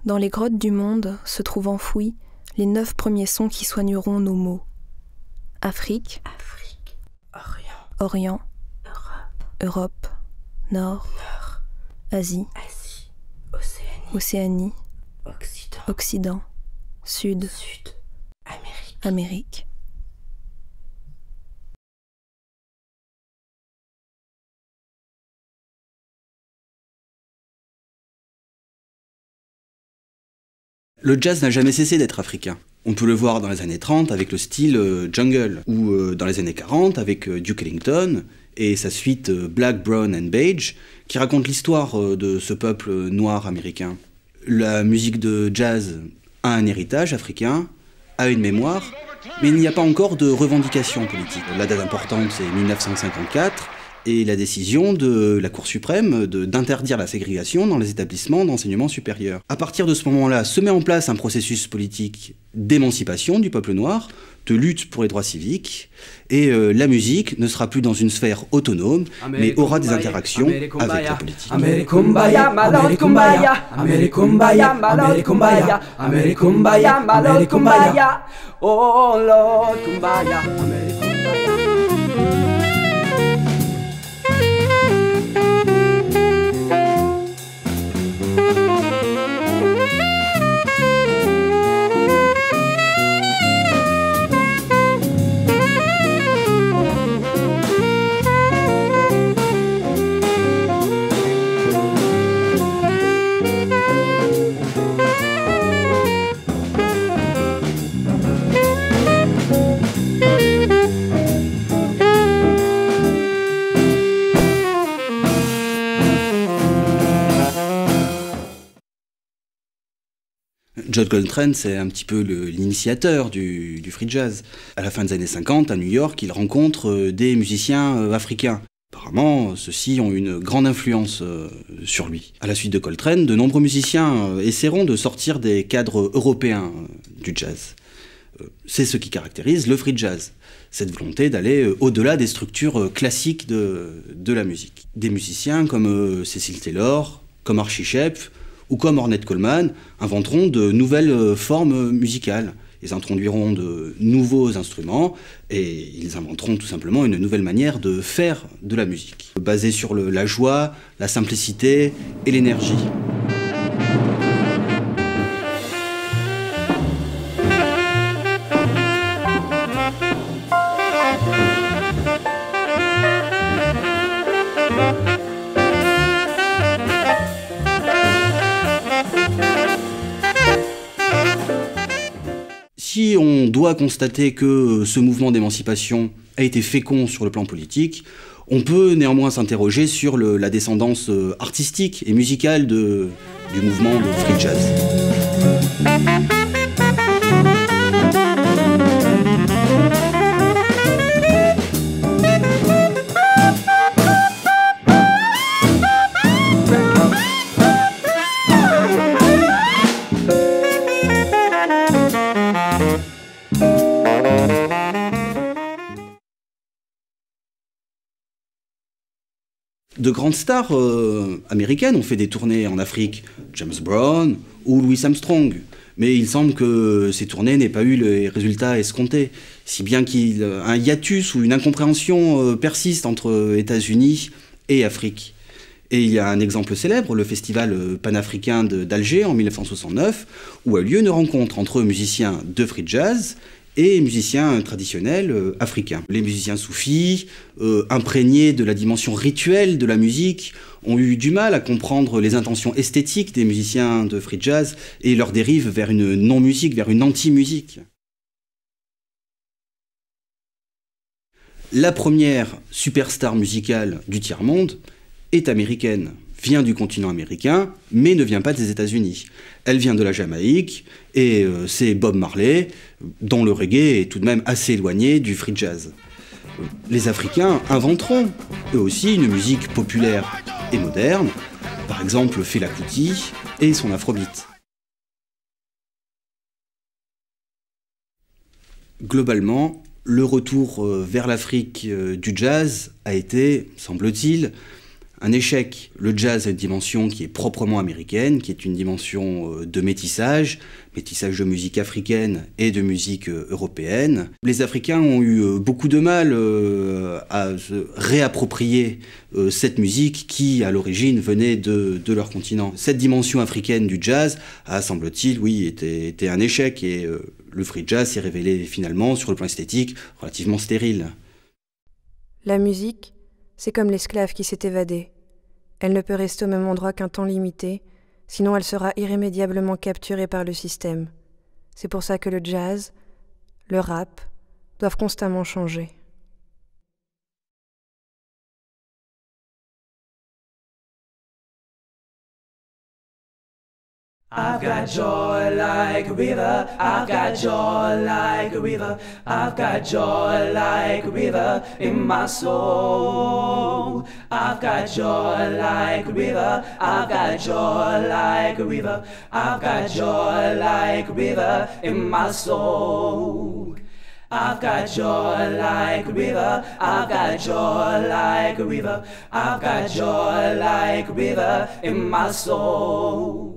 Dans les grottes du monde se trouvent enfouis les 9 premiers sons qui soigneront nos maux. Afrique, Orient, Europe, Nord, Asie, Océanie, Occident, Sud, Amérique. Le jazz n'a jamais cessé d'être africain. On peut le voir dans les années 30 avec le style jungle, ou dans les années 40 avec Duke Ellington et sa suite Black, Brown and Beige, qui raconte l'histoire de ce peuple noir américain. La musique de jazz a un héritage africain, a une mémoire, mais il n'y a pas encore de revendication politique. La date importante, c'est 1954, et la décision de la Cour suprême d'interdire la ségrégation dans les établissements d'enseignement supérieur. À partir de ce moment-là, se met en place un processus politique d'émancipation du peuple noir, de lutte pour les droits civiques, et la musique ne sera plus dans une sphère autonome, mais aura des interactions avec la politique. Oh Lord, kumbaya. John Coltrane, c'est un petit peu l'initiateur du free jazz. À la fin des années 50, à New York, il rencontre des musiciens africains. Apparemment, ceux-ci ont une grande influence sur lui. À la suite de Coltrane, de nombreux musiciens essaieront de sortir des cadres européens du jazz. C'est ce qui caractérise le free jazz, cette volonté d'aller au-delà des structures classiques de la musique. Des musiciens comme Cecil Taylor, comme Archie Shepp, ou comme Ornette Coleman, inventeront de nouvelles formes musicales. Ils introduiront de nouveaux instruments et ils inventeront tout simplement une nouvelle manière de faire de la musique, basée sur la joie, la simplicité et l'énergie. Si on doit constater que ce mouvement d'émancipation a été fécond sur le plan politique, on peut néanmoins s'interroger sur la descendance artistique et musicale du mouvement de free jazz. De grandes stars américaines ont fait des tournées en Afrique, James Brown ou Louis Armstrong. Mais il semble que ces tournées n'aient pas eu les résultats escomptés, si bien qu'un hiatus ou une incompréhension persiste entre États-Unis et Afrique. Et il y a un exemple célèbre, le festival panafricain d'Alger en 1969, où a lieu une rencontre entre musiciens de free jazz et musiciens traditionnels africains. Les musiciens soufis, imprégnés de la dimension rituelle de la musique, ont eu du mal à comprendre les intentions esthétiques des musiciens de free jazz et leur dérive vers une non-musique, vers une anti-musique. La première superstar musicale du tiers-monde est américaine, vient du continent américain, mais ne vient pas des États-Unis. Elle vient de la Jamaïque, et c'est Bob Marley, dont le reggae est tout de même assez éloigné du free jazz. Les Africains inventeront, eux aussi, une musique populaire et moderne, par exemple Fela Kuti et son afrobeat. Globalement, le retour vers l'Afrique du jazz a été, semble-t-il, un échec. Le jazz a une dimension qui est proprement américaine, qui est une dimension de métissage de musique africaine et de musique européenne. Les Africains ont eu beaucoup de mal à se réapproprier cette musique qui, à l'origine, venait de leur continent. Cette dimension africaine du jazz a, semble-t-il, oui, été un échec et le free jazz s'est révélé finalement, sur le plan esthétique, relativement stérile. La musique, c'est comme l'esclave qui s'est évadé. Elle ne peut rester au même endroit qu'un temps limité, sinon elle sera irrémédiablement capturée par le système. C'est pour ça que le jazz, le rap, doivent constamment changer. I've got joy like a river, I've got joy like a river, I've got joy like a river in my soul. I've got joy like a river, I've got joy like a river, I've got joy like a river in my soul. I've got joy like a river, I've got joy like a river, I've got joy like a river in my soul.